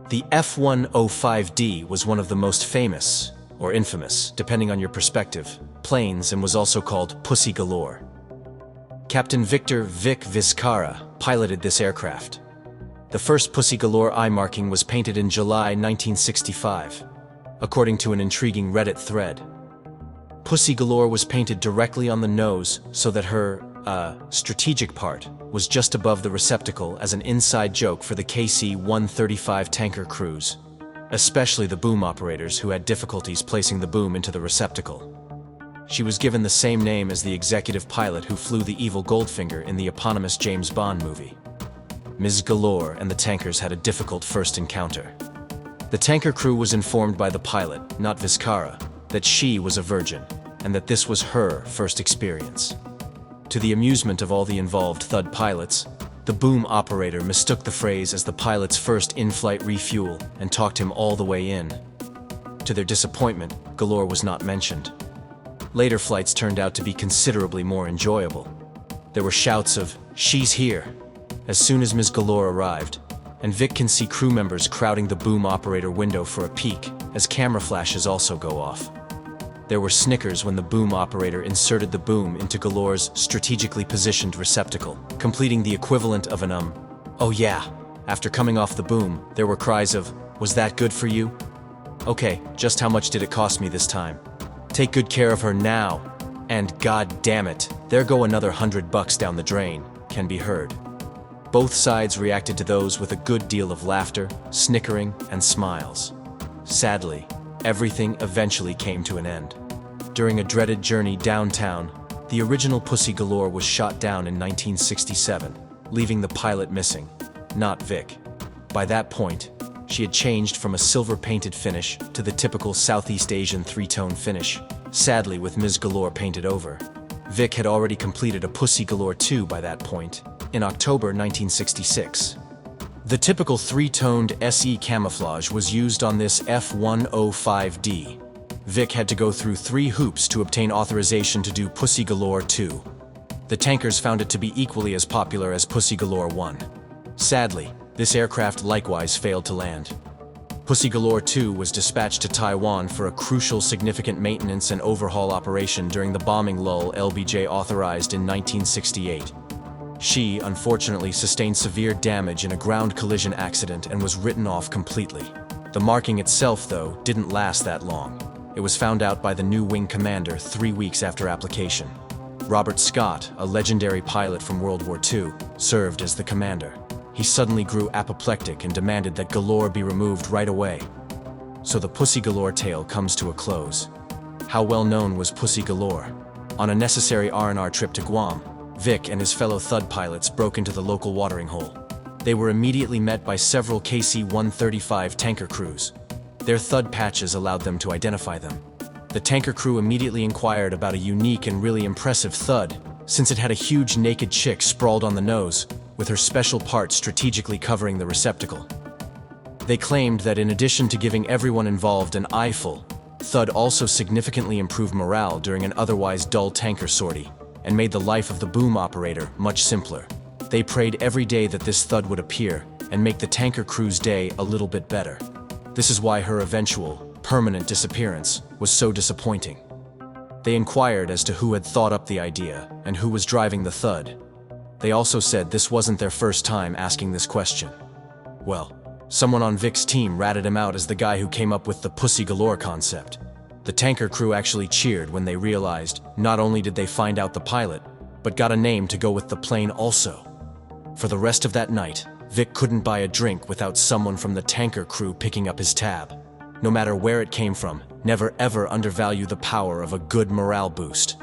The F-105D was one of the most famous, or infamous, depending on your perspective, planes and was also called Pussy Galore. Captain Victor Vic Vizcarra piloted this aircraft. The first Pussy Galore eye marking was painted in July 1965, according to an intriguing Reddit thread. Pussy Galore was painted directly on the nose so that her, strategic part was just above the receptacle as an inside joke for the KC-135 tanker crews, especially the boom operators who had difficulties placing the boom into the receptacle. She was given the same name as the executive pilot who flew the evil Goldfinger in the eponymous James Bond movie. Ms. Galore and the tankers had a difficult first encounter. The tanker crew was informed by the pilot, not Vizcarra, that she was a virgin, and that this was her first experience. To the amusement of all the involved Thud pilots, the boom operator mistook the phrase as the pilot's first in-flight refuel and talked him all the way in. To their disappointment, Galore was not mentioned. Later flights turned out to be considerably more enjoyable. There were shouts of, "She's here," as soon as Ms. Galore arrived, and Vic can see crew members crowding the boom operator window for a peek, as camera flashes also go off. There were snickers when the boom operator inserted the boom into Galore's strategically positioned receptacle, completing the equivalent of an "oh yeah." After coming off the boom, there were cries of, "Was that good for you? Okay, just how much did it cost me this time? Take good care of her now," and "God damn it, there go another $100 down the drain," can be heard. Both sides reacted to those with a good deal of laughter, snickering, and smiles. Sadly, everything eventually came to an end. During a dreaded journey downtown, the original Pussy Galore was shot down in 1967, leaving the pilot missing, not Vic. By that point, she had changed from a silver-painted finish to the typical Southeast Asian three-tone finish, sadly with Ms. Galore painted over. Vic had already completed a Pussy Galore 2 by that point, in October 1966. The typical three-toned SE camouflage was used on this F-105D. Vic had to go through 3 hoops to obtain authorization to do Pussy Galore 2. The tankers found it to be equally as popular as Pussy Galore 1. Sadly, this aircraft likewise failed to land. Pussy Galore 2 was dispatched to Taiwan for a crucial significant maintenance and overhaul operation during the bombing lull LBJ authorized in 1968. She, unfortunately, sustained severe damage in a ground collision accident and was written off completely. The marking itself, though, didn't last that long. It was found out by the new wing commander 3 weeks after application. Robert Scott, a legendary pilot from World War II, served as the commander. He suddenly grew apoplectic and demanded that Galore be removed right away. So the Pussy Galore tale comes to a close. How well known was Pussy Galore? On a necessary R&R trip to Guam, Vic and his fellow Thud pilots broke into the local watering hole. They were immediately met by several KC-135 tanker crews. Their Thud patches allowed them to identify them. The tanker crew immediately inquired about a unique and really impressive Thud, since it had a huge naked chick sprawled on the nose, with her special part strategically covering the receptacle. They claimed that in addition to giving everyone involved an eyeful, Thud also significantly improved morale during an otherwise dull tanker sortie, and made the life of the boom operator much simpler. They prayed every day that this Thud would appear and make the tanker crew's day a little bit better. This is why her eventual, permanent disappearance was so disappointing. They inquired as to who had thought up the idea and who was driving the Thud. They also said this wasn't their first time asking this question. Well, someone on Vic's team ratted him out as the guy who came up with the Pussy Galore concept. The tanker crew actually cheered when they realized not only did they find out the pilot, but got a name to go with the plane also. For the rest of that night, Vic couldn't buy a drink without someone from the tanker crew picking up his tab. No matter where it came from, never ever undervalue the power of a good morale boost.